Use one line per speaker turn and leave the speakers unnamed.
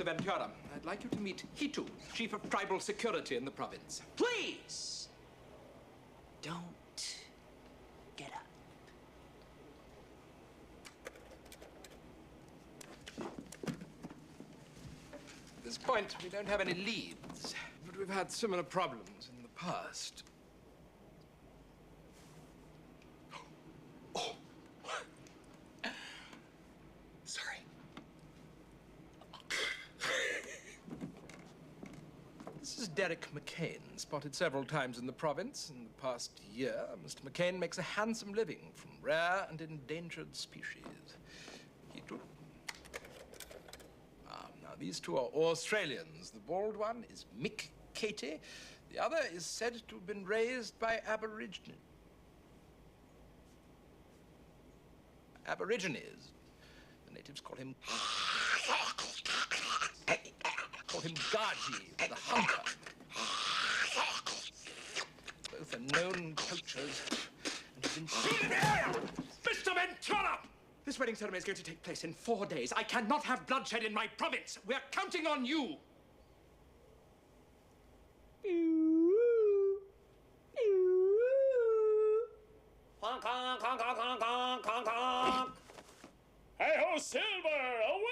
Mr. Ventura. I'd like you to meet Hitu, Chief of Tribal Security in the province.
Please, don't get up.
At this point, we don't have any leads, but we've had similar problems in the past. Oh. Sorry. This is Derek McCain, spotted several times in the province. In the past year, Mr. McCain makes a handsome living from rare and endangered species. He too. Now, these two are Australians. The bald one is Mick Katie. The other is said to have been raised by Aborigines. The natives call him Gaji, the hunter. Both are known poachers and have been seen here! Mr. Ventura! This wedding ceremony is going to take place in 4 days. I cannot have bloodshed in my province. We're counting on you.
Honk, honk, honk, honk, honk, honk, honk, honk.
Hey-ho, Silver! Away!